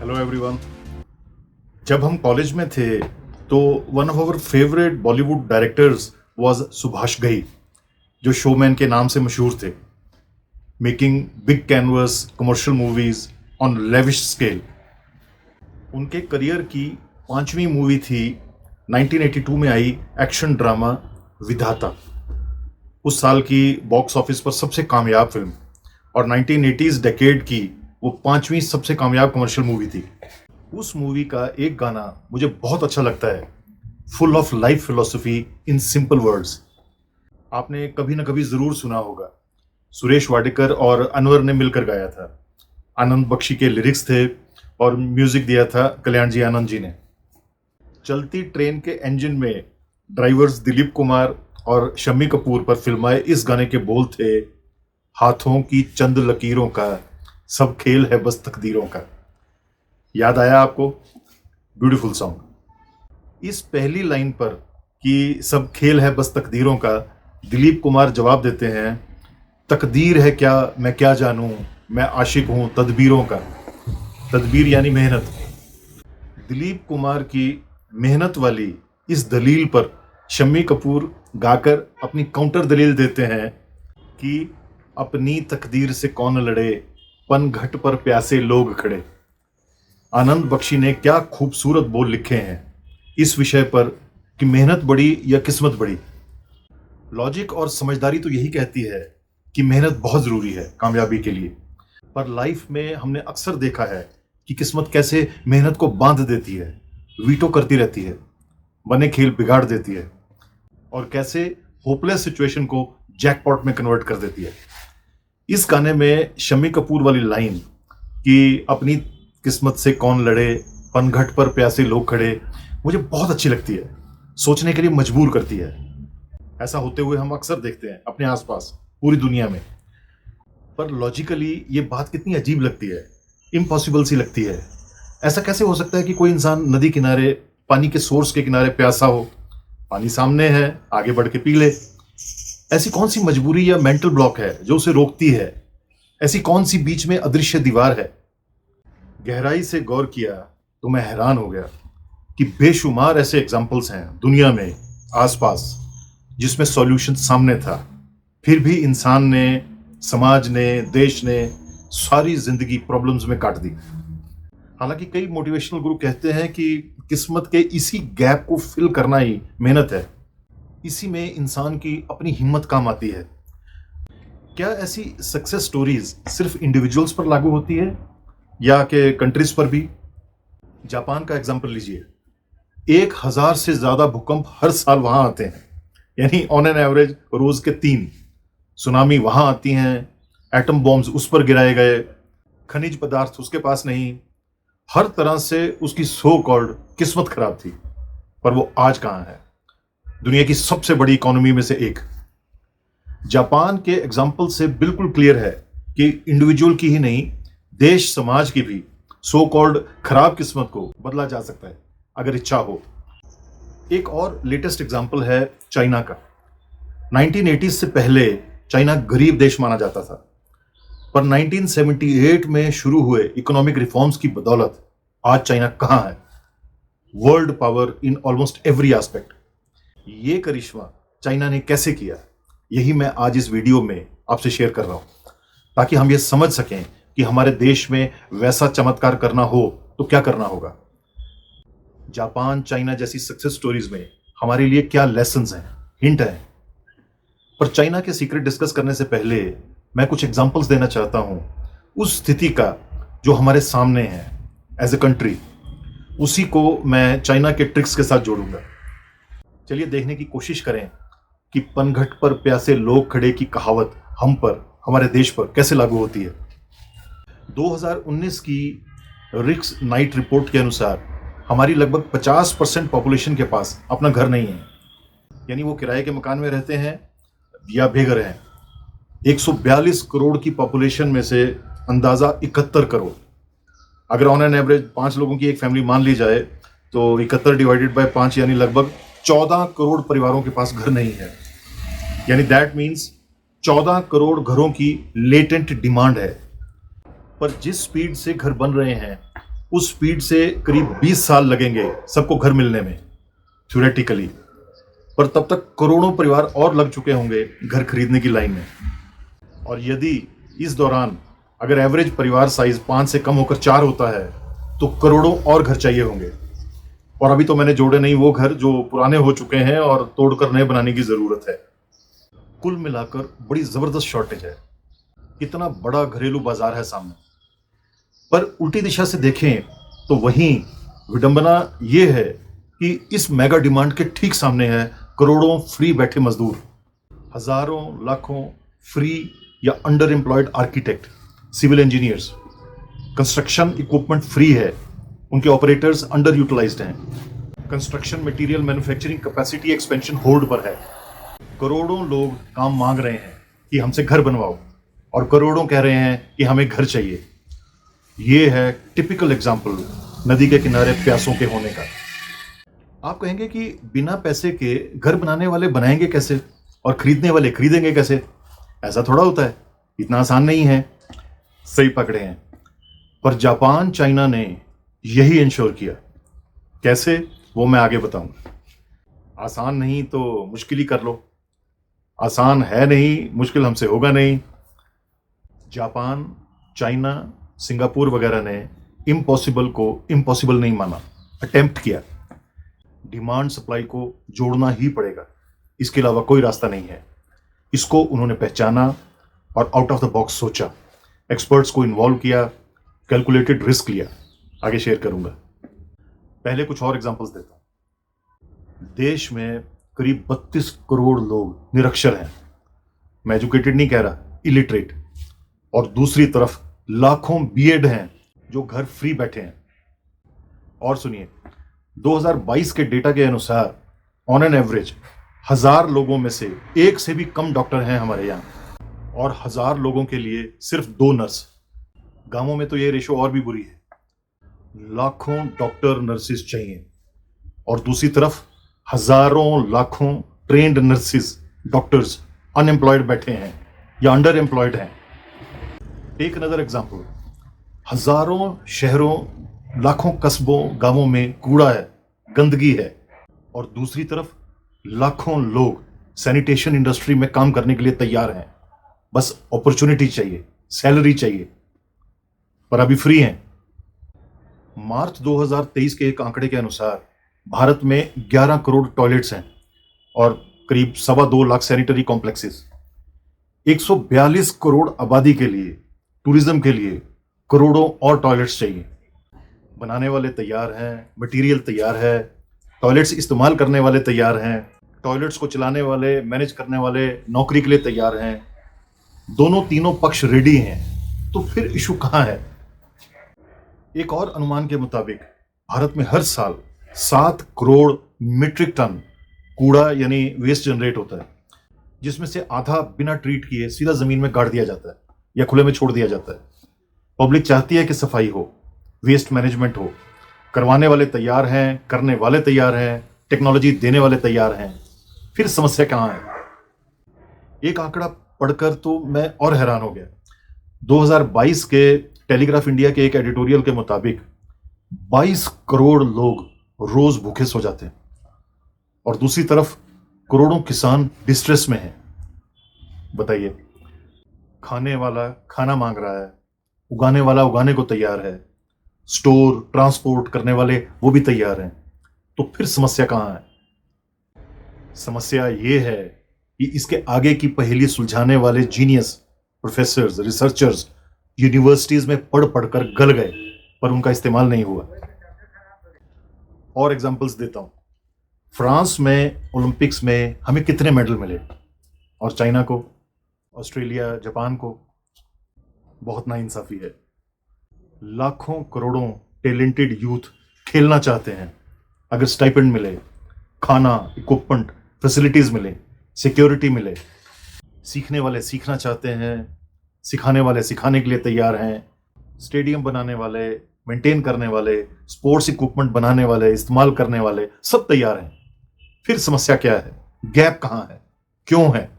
Hello everyone. जब हम college में थे तो one of our favourite Bollywood directors was Subhash Ghai, जो शोमैन के नाम से मशहूर थे, making big canvas commercial movies on lavish scale. उनके करियर की पांचवी मूवी थी 1982 में आई एक्शन ड्रामा विधाता, उस साल की बॉक्स ऑफिस पर सबसे कामयाब फिल्म और 1980s डेकेड की वो पांचवी सबसे कामयाब कमर्शियल मूवी थी। उस मूवी का एक गाना मुझे बहुत अच्छा लगता है, full of life philosophy in simple words. आपने कभी ना कभी जरूर सुना होगा। सुरेश वाडेकर और अनवर ने मिलकर गाया था। आनंद बख्शी के लिरिक्स थे और म्यूजिक दिया था कल्याण जी आनंद जी ने। चलती ट्रेन के इंजन में ड्राइवर्स दिलीप कुमार और शम्मी कपूर पर फिल्माए इस गाने के बोल थे, हाथों की चंद लकीरों का सब खेल है बस तकदीरों का। याद आया आपको? Beautiful song. इस पहली लाइन पर कि सब खेल है बस तकदीरों का, दिलीप कुमार जवाब देते हैं, तकदीर है क्या मैं क्या जानूं, मैं आशिक हूं तदबीरों का। तदबीर यानी मेहनत। दिलीप कुमार की मेहनत वाली इस दलील पर शम्मी कपूर गाकर अपनी काउंटर दलील देते हैं कि अपनी तकदीर से कौन लड़े, पनघट पर प्यासे लोग खड़े। आनंद बख्शी ने क्या खूबसूरत बोल लिखे हैं इस विषय पर कि मेहनत बड़ी या किस्मत बड़ी। लॉजिक और समझदारी तो यही कहती है कि मेहनत बहुत जरूरी है कामयाबी के लिए, पर लाइफ में हमने अक्सर देखा है कि किस्मत कैसे मेहनत को बांध देती है, वीटो करती रहती है, बने खेल बिगाड़ देती है और कैसे होपलेस सिचुएशन को जैकपॉट में कन्वर्ट कर देती है। इस गाने में शम्मी कपूर वाली लाइन कि अपनी किस्मत से कौन लड़े, पनघट पर प्यासे लोग खड़े, मुझे बहुत अच्छी लगती है, सोचने के लिए मजबूर करती है। ऐसा होते हुए हम अक्सर देखते हैं अपने आसपास पूरी दुनिया में, पर लॉजिकली ये बात कितनी अजीब लगती है, इम्पॉसिबल सी लगती है। ऐसा कैसे हो सकता है कि कोई इंसान नदी किनारे पानी के सोर्स के किनारे प्यासा हो, पानी सामने है, आगे बढ़ के पी ले। ऐसी कौन सी मजबूरी या मेंटल ब्लॉक है जो उसे रोकती है? ऐसी कौन सी बीच में अदृश्य दीवार है? गहराई से गौर किया तो मैं हैरान हो गया कि बेशुमार ऐसे एग्जाम्पल्स हैं दुनिया में आसपास जिसमें सॉल्यूशन सामने था, फिर भी इंसान ने, समाज ने, देश ने सारी जिंदगी प्रॉब्लम्स में काट दी। हालांकि कई मोटिवेशनल गुरु कहते हैं कि किस्मत के इसी गैप को फिल करना ही मेहनत है, इसी में इंसान की अपनी हिम्मत काम आती है। क्या ऐसी सक्सेस स्टोरीज सिर्फ इंडिविजुअल्स पर लागू होती है या कि कंट्रीज पर भी? जापान का एग्जांपल लीजिए। 1000 से ज्यादा भूकंप हर साल वहां आते हैं, यानी ऑन एन एवरेज रोज के 3 सुनामी वहां आती हैं। एटम बॉम्ब्स उस पर गिराए गए, खनिज पदार्थ उसके पास नहीं, हर तरह से उसकी सो कॉल्ड किस्मत खराब थी। पर वो आज कहां है? दुनिया की सबसे बड़ी इकोनॉमी में से एक। जापान के एग्जाम्पल से बिल्कुल क्लियर है कि इंडिविजुअल की ही नहीं, देश समाज की भी सो कॉल्ड खराब किस्मत को बदला जा सकता है अगर इच्छा हो। एक और लेटेस्ट एग्जाम्पल है चाइना का। 1980 से पहले चाइना गरीब देश माना जाता था, पर 1978 में शुरू हुए इकोनॉमिक रिफॉर्म्स की बदौलत आज चाइना कहां है? World power in almost every aspect. ये करिश्मा चाइना ने कैसे किया, यही मैं आज इस वीडियो में आपसे शेयर कर रहा हूं, ताकि हम ये समझ सकें कि हमारे देश में वैसा चमत्कार करना हो तो क्या करना होगा। जापान, चाइना जैसी सक्सेस स्टोरीज में हमारे लिए क्या लेसन्स हैं, हिंट हैं। पर चाइना के सीक्रेट डिस्कस करने से पहले मैं कुछ एग्जांपल्स देना चाहता हूं उस स्थिति का जो हमारे सामने है एज ए कंट्री। उसी को मैं चाइना के ट्रिक्स के साथ जोड़ूंगा। चलिए देखने की कोशिश करें कि पनघट पर प्यासे लोग खड़े की कहावत हम पर, हमारे देश पर कैसे लागू होती है। 2019 की रिक्स नाइट रिपोर्ट के अनुसार हमारी लगभग 50% पॉपुलेशन के पास अपना घर नहीं है, यानी वो किराए के मकान में रहते हैं या बेघर हैं। 142 करोड़ की पॉपुलेशन में से अंदाजा 71 करोड़, अगर ऑन एन एवरेज 5 लोगों की एक फैमिली मान ली जाए तो 71 डिवाइडेड बाय 5 यानी लगभग 14 करोड़ परिवारों के पास घर नहीं है। यानी दैट मीन्स 14 करोड़ घरों की लेटेंट डिमांड है। पर जिस स्पीड से घर बन रहे हैं उस स्पीड से करीब 20 साल लगेंगे सबको घर मिलने में थ्योरेटिकली, पर तब तक करोड़ों परिवार और लग चुके होंगे घर खरीदने की लाइन में। और यदि इस दौरान अगर एवरेज परिवार साइज 5 से कम होकर 4 होता है तो करोड़ों और घर चाहिए होंगे। और अभी तो मैंने जोड़े नहीं वो घर जो पुराने हो चुके हैं और तोड़कर नए बनाने की जरूरत है। कुल मिलाकर बड़ी जबरदस्त शॉर्टेज है, कितना बड़ा घरेलू बाजार है सामने। पर उल्टी दिशा से देखें तो वहीं विडंबना ये है कि इस मेगा डिमांड के ठीक सामने है करोड़ों फ्री बैठे मजदूर, हजारों लाखों फ्री या underemployed architect, civil engineers. Construction equipment free है, उनके ऑपरेटर्स अंडर यूटिलाइज्ड हैं। Construction material manufacturing capacity expansion hold पर है। करोड़ों लोग काम मांग रहे हैं कि हमसे घर बनवाओ, और करोड़ों कह रहे हैं कि हमें घर चाहिए। ये है टिपिकल एग्जाम्पल नदी के किनारे प्यासों के होने का। आप कहेंगे कि बिना पैसे के घर बनाने वाले बनाएंगे कैसे और खरीदने वाले खरीदेंगे कैसे? ऐसा थोड़ा होता है, इतना आसान नहीं है। सही पकड़े हैं, पर जापान चाइना ने यही इंश्योर किया। कैसे, वो मैं आगे बताऊंगा। आसान नहीं तो मुश्किल ही कर लो, आसान है नहीं, मुश्किल हमसे होगा नहीं। जापान, चाइना, सिंगापुर वगैरह ने इम्पॉसिबल को इम्पॉसिबल नहीं माना, अटेम्प्ट किया। डिमांड सप्लाई को जोड़ना ही पड़ेगा, इसके अलावा कोई रास्ता नहीं है। इसको उन्होंने पहचाना और आउट ऑफ द बॉक्स सोचा, एक्सपर्ट्स को इन्वॉल्व किया, कैलकुलेटेड रिस्क लिया। आगे शेयर करूंगा। पहले कुछ और एग्जांपल्स देता हूं। देश में करीब 32 करोड़ लोग निरक्षर हैं। मैं एजुकेटेड नहीं कह रहा, इलिटरेट। और दूसरी तरफ लाखों बीएड हैं जो घर फ्री बैठे हैं। और सुनिए, 2022 के डेटा के अनुसार ऑन एन एवरेज 1000 लोगों में से एक से भी कम डॉक्टर हैं हमारे यहाँ, और 1000 लोगों के लिए सिर्फ 2 नर्स। गांवों में तो ये रेशो और भी बुरी है, लाखों डॉक्टर नर्सिस चाहिए, और दूसरी तरफ हजारों लाखों ट्रेंड नर्सिस डॉक्टर्स अनएम्प्लॉयड बैठे हैं या अंडर एम्प्लॉयड हैं। टेक अनदर एग्जांपल, हजारों शहरों, लाखों कस्बों, गांवों में कूड़ा है, गंदगी है, और दूसरी तरफ लाखों लोग सैनिटेशन इंडस्ट्री में काम करने के लिए तैयार हैं। बस अपॉर्चुनिटी चाहिए, सैलरी चाहिए, पर अभी फ्री हैं। मार्च 2023 के एक आंकड़े के अनुसार भारत में 11 करोड़ टॉयलेट्स हैं और करीब 2.25 लाख सैनिटरी कॉम्प्लेक्सेस। 142 करोड़ आबादी के लिए, टूरिज्म के लिए करोड़ों और टॉयलेट्स चाहिए। बनाने वाले तैयार हैं, मटेरियल तैयार है, टॉयलेट्स इस्तेमाल करने वाले तैयार हैं, टॉयलेट्स को चलाने वाले, मैनेज करने वाले नौकरी के लिए तैयार हैं। दोनों तीनों पक्ष रेडी हैं, तो फिर इशू कहां है? एक और अनुमान के मुताबिक भारत में हर साल 7 करोड़ मीट्रिक टन कूड़ा यानी वेस्ट जनरेट होता है, जिसमें से आधा बिना ट्रीट किए सीधा जमीन में गाड़ दिया जाता है या खुले में छोड़ दिया जाता है। पब्लिक चाहती है कि सफाई हो, वेस्ट मैनेजमेंट हो, करवाने वाले तैयार हैं, करने वाले तैयार हैं, टेक्नोलॉजी देने वाले तैयार हैं। फिर समस्या कहां है? एक आंकड़ा पढ़कर तो मैं और हैरान हो गया। 2022 के टेलीग्राफ इंडिया के एक एडिटोरियल के मुताबिक 22 करोड़ लोग रोज भूखे सो जाते हैं, और दूसरी तरफ करोड़ों किसान डिस्ट्रेस में हैं। बताइए, खाने वाला खाना मांग रहा है, उगाने वाला उगाने को तैयार है, स्टोर ट्रांसपोर्ट करने वाले वो भी तैयार हैं, तो फिर समस्या कहां है? समस्या ये है कि इसके आगे की पहेली सुलझाने वाले जीनियस प्रोफेसर्स, रिसर्चर्स यूनिवर्सिटीज में पढ़ पढ़कर गल गए, पर उनका इस्तेमाल नहीं हुआ। और एग्जांपल्स देता हूं। फ्रांस में ओलंपिक्स में हमें कितने मेडल मिले, और चाइना को, ऑस्ट्रेलिया, जापान को? बहुत नाइंसाफी है। लाखों करोड़ों टैलेंटेड यूथ खेलना चाहते हैं। अगर स्टाइपेंड मिले, खाना, इक्विपमेंट, फैसिलिटीज मिले, सिक्योरिटी मिले, सीखने वाले सीखना चाहते हैं, सिखाने वाले सिखाने के लिए तैयार हैं, स्टेडियम बनाने वाले, मेंटेन करने वाले, स्पोर्ट्स इक्विपमेंट बनाने वाले, इस्तेमाल करने वाले, सब तैयार हैं। फिर समस्या क्या है? गैप कहां है? क्यों है?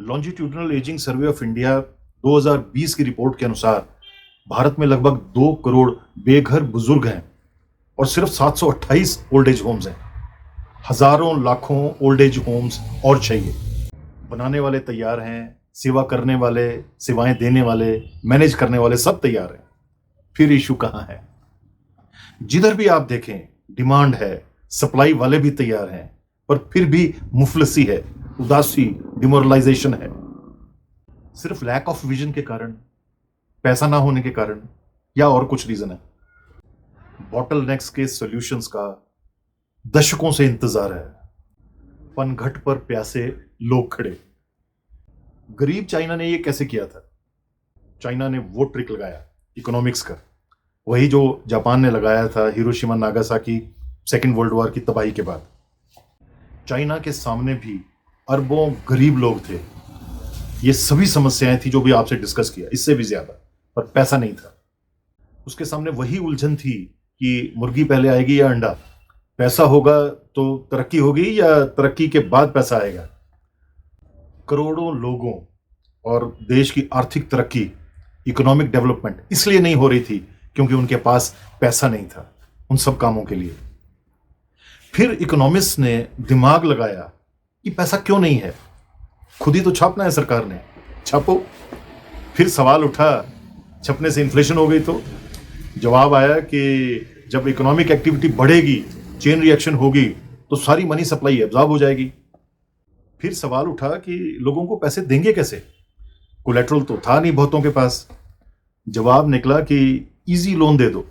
Longitudinal ageing survey of India 2020 की रिपोर्ट के अनुसार भारत में लगभग 2 करोड़ बेघर बुजुर्ग हैं और सिर्फ 728 ओल्ड एज होम्स हैं। हजारों लाखों ओल्ड एज होम्स और चाहिए। बनाने वाले तैयार हैं, सेवा करने वाले, सेवाएं देने वाले, मैनेज करने वाले सब तैयार हैं। फिर इशू कहां है? जिधर भी आप देखें डिमांड है, सप्लाई वाले भी तैयार हैं, पर फिर भी मुफलसी है, उदासी, डिमोरलाइजेशन है। सिर्फ लैक ऑफ विजन के कारण, पैसा ना होने के कारण, या और कुछ रीजन है? बॉटलनेक्स के सॉल्यूशंस का दशकों से इंतजार है। पनघट पर प्यासे लोग खड़े। गरीब चाइना ने ये कैसे किया था? चाइना ने वो ट्रिक लगाया इकोनॉमिक्स का, वही जो जापान ने लगाया था Hiroshima Nagasaki second world war की तबाही के बाद। चाइना के सामने भी अरबों गरीब लोग थे। ये सभी समस्याएं थी जो भी आपसे डिस्कस किया, इससे भी ज्यादा, पर पैसा नहीं था। उसके सामने वही उलझन थी कि मुर्गी पहले आएगी या अंडा, पैसा होगा तो तरक्की होगी या तरक्की के बाद पैसा आएगा। करोड़ों लोगों और देश की आर्थिक तरक्की, इकोनॉमिक डेवलपमेंट इसलिए नहीं हो रही थी क्योंकि उनके पास पैसा नहीं था उन सब कामों के लिए। फिर इकोनॉमिस्ट ने दिमाग लगाया कि पैसा क्यों नहीं है, खुद ही तो छापना है सरकार ने, छापो। फिर सवाल उठा, छपने से इन्फ्लेशन हो गई तो? जवाब आया कि जब इकोनॉमिक एक्टिविटी बढ़ेगी, चेन रिएक्शन होगी, तो सारी मनी सप्लाई एब्जॉर्ब हो जाएगी। फिर सवाल उठा कि लोगों को पैसे देंगे कैसे, कोलेट्रल तो था नहीं बहुतों के पास। जवाब निकला कि इजी लोन दे दो,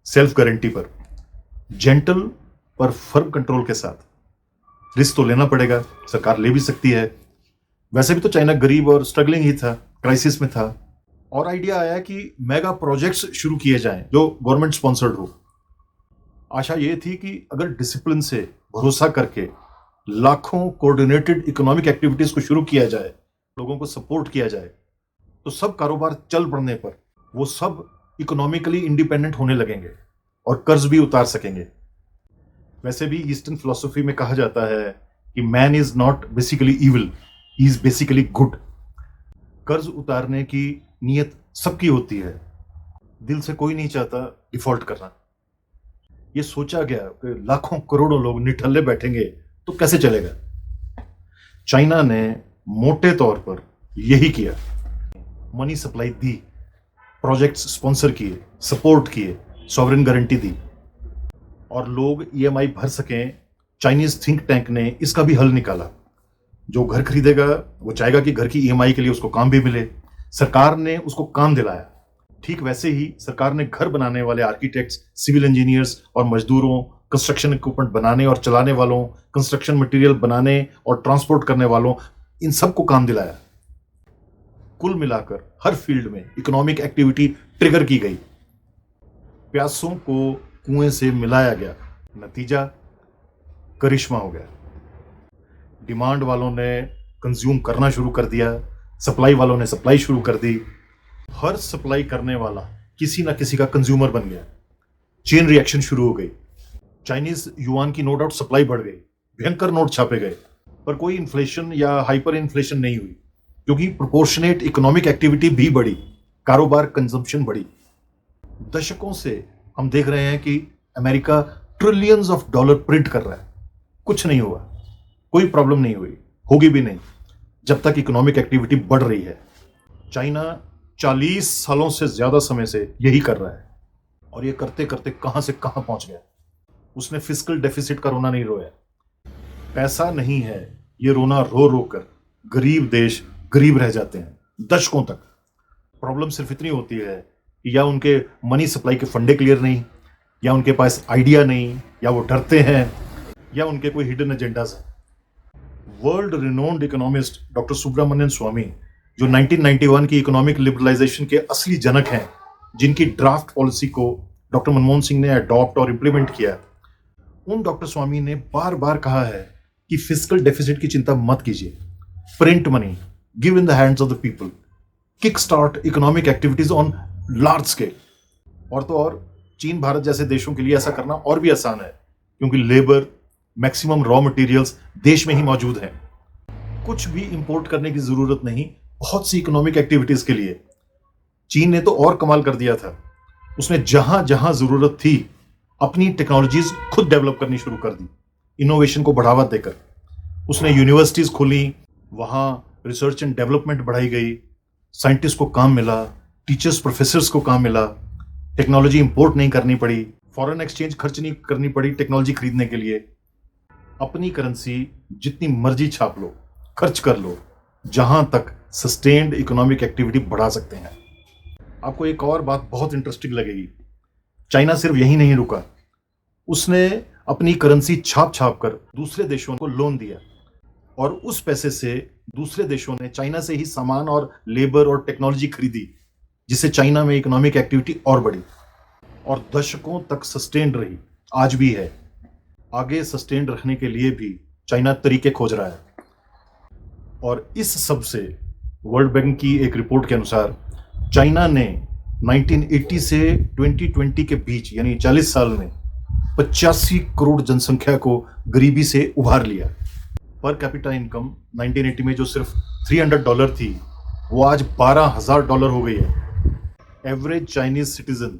सेल्फ गारंटी पर, जेंटल पर फर्म कंट्रोल के साथ। रिस्क तो लेना पड़ेगा, सरकार ले भी सकती है। वैसे भी तो चाइना गरीब और स्ट्रगलिंग ही था, क्राइसिस में था। और आइडिया आया कि मेगा प्रोजेक्ट्स शुरू किए जाएं जो गवर्नमेंट स्पॉन्सर्ड हो। आशा ये थी कि अगर डिसिप्लिन से, भरोसा करके लाखों कोऑर्डिनेटेड इकोनॉमिक एक्टिविटीज को शुरू किया जाए, लोगों को सपोर्ट किया जाए, तो सब कारोबार चल पड़ने पर वो सब इकोनॉमिकली इंडिपेंडेंट होने लगेंगे और कर्ज भी उतार सकेंगे। वैसे भी ईस्टर्न फिलॉसफी में कहा जाता है कि man is not basically evil, he is basically good. कर्ज उतारने की नीयत सबकी होती है, दिल से कोई नहीं चाहता डिफॉल्ट करना। ये सोचा गया कि लाखों करोड़ों लोग निठल्ले बैठेंगे तो कैसे चलेगा। चाइना ने मोटे तौर पर यही किया, मनी सप्लाई दी, प्रोजेक्ट्स स्पॉन्सर किए, सपोर्ट किए, सॉवरेन गारंटी दी, और लोग ईएमआई भर सकें। चाइनीज थिंक टैंक ने इसका भी हल निकाला। जो घर खरीदेगा वो चाहेगा कि घर की ईएमआई के लिए उसको काम भी मिले, सरकार ने उसको काम दिलाया। ठीक वैसे ही सरकार ने घर बनाने वाले आर्किटेक्ट्स, सिविल इंजीनियर्स और मजदूरों, कंस्ट्रक्शन इक्विपमेंट बनाने और चलाने वालों, कंस्ट्रक्शन मटेरियल बनाने और ट्रांसपोर्ट करने वालों, इन सबको काम दिलाया। कुल मिलाकर हर फील्ड में इकोनॉमिक एक्टिविटी ट्रिगर की गई, प्यासों को कुएं से मिलाया गया। नतीजा करिश्मा हो गया। डिमांड वालों ने कंज्यूम करना शुरू कर दिया, सप्लाई वालों ने सप्लाई शुरू कर दी। हर सप्लाई करने वाला किसी ना किसी का कंज्यूमर बन गया। चेन रिएक्शन शुरू हो गई। चाइनीज युआन की नो डाउट सप्लाई बढ़ गई, भयंकर नोट छापे गए, पर कोई इन्फ्लेशन या हाइपर इन्फ्लेशन नहीं हुई क्योंकि प्रोपोर्शनेट इकोनॉमिक एक्टिविटी भी बढ़ी, कारोबार, कंजम्पशन बढ़ी। दशकों से हम देख रहे हैं कि America trillions of dollar print कर रहा है, कुछ नहीं हुआ, कोई प्रॉब्लम नहीं हुई, होगी भी नहीं जब तक इकोनॉमिक एक्टिविटी बढ़ रही है। चाइना 40 सालों से ज्यादा समय से यही कर रहा है और ये करते करते कहां से कहां पहुंच गया। उसने फिस्कल डेफिसिट का रोना नहीं रोया। पैसा नहीं है, ये रोना रो रो कर गरीब देश गरीब रह जाते हैं दशकों तक। प्रॉब्लम सिर्फ इतनी होती है कि या उनके मनी सप्लाई के फंडे क्लियर नहीं, या उनके पास आइडिया नहीं, या वो डरते हैं, या उनके कोई हिडन एजेंडाज है। World renowned economist doctor Subramanian Swamy, जो 1991 की इकोनॉमिक लिबरलाइजेशन के असली जनक हैं, जिनकी ड्राफ्ट पॉलिसी को डॉक्टर मनमोहन सिंह ने अडॉप्ट और इंप्लीमेंट किया, उन डॉक्टर स्वामी ने बार बार कहा है कि फिस्कल डेफिसिट की चिंता मत कीजिए, print money, give in the hands of the people, kick start economic activities on large scale. और तो और चीन भारत जैसे देशों के लिए ऐसा करना और भी आसान है क्योंकि लेबर, मैक्सिमम रॉ मटेरियल्स देश में ही मौजूद हैं। कुछ भी इंपोर्ट करने की जरूरत नहीं बहुत सी इकोनॉमिक एक्टिविटीज के लिए। चीन ने तो और कमाल कर दिया था, उसने जहां जहां जरूरत थी अपनी टेक्नोलॉजीज खुद डेवलप करनी शुरू कर दी, इनोवेशन को बढ़ावा देकर। उसने यूनिवर्सिटीज खोली, वहां रिसर्च एंड डेवलपमेंट बढ़ाई गई, साइंटिस्ट को काम मिला, टीचर्स प्रोफेसर्स को काम मिला, टेक्नोलॉजी इंपोर्ट नहीं करनी पड़ी, फॉरेन एक्सचेंज खर्च नहीं करनी पड़ी टेक्नोलॉजी खरीदने के लिए। अपनी करेंसी जितनी मर्जी छाप लो, खर्च कर लो, जहां तक सस्टेन्ड इकोनॉमिक एक्टिविटी बढ़ा सकते हैं। आपको एक और बात बहुत इंटरेस्टिंग लगेगी, चाइना सिर्फ यही नहीं रुका, उसने अपनी करेंसी छाप छाप कर दूसरे देशों को लोन दिया और उस पैसे से दूसरे देशों ने चाइना से ही सामान और लेबर और टेक्नोलॉजी खरीदी, जिससे चाइना में इकोनॉमिक एक्टिविटी और बढ़ी और दशकों तक सस्टेन्ड रही, आज भी है। आगे सस्टेन्ड रखने के लिए भी चाइना तरीके खोज रहा है। और इस सब से वर्ल्ड बैंक की एक रिपोर्ट के अनुसार चाइना ने 1980 से 2020 के बीच यानी 40 साल में 85 करोड़ जनसंख्या को गरीबी से उभार लिया। पर कैपिटा इनकम 1980 में जो सिर्फ $300 थी, वो आज $12,000 हो गई है। एवरेज चाइनीज सिटीजन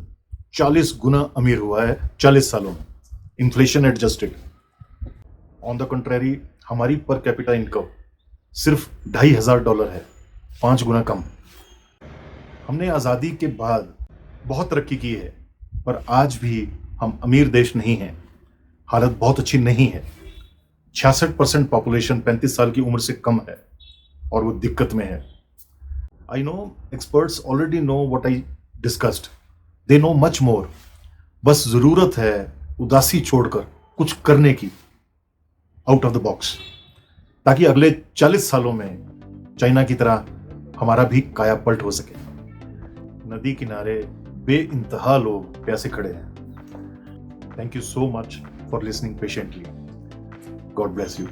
40 गुना अमीर हुआ है 40 सालों में, inflation adjusted. On the contrary हमारी पर कैपिटा इनकम सिर्फ $2,500 है, 5 गुना कम। हमने आज़ादी के बाद बहुत तरक्की की है, पर आज भी हम अमीर देश नहीं हैं, हालत बहुत अच्छी नहीं है। 66% पॉपुलेशन 35 साल की उम्र से कम है और वो दिक्कत में है। I know experts already know what I discussed, they know much more. बस जरूरत है उदासी छोड़कर कुछ करने की, आउट ऑफ द बॉक्स, ताकि अगले 40 सालों में चाइना की तरह हमारा भी काया पलट हो सके। नदी किनारे बेइंतहा लोग प्यासे खड़े हैं। Thank you so much for listening patiently. God bless you.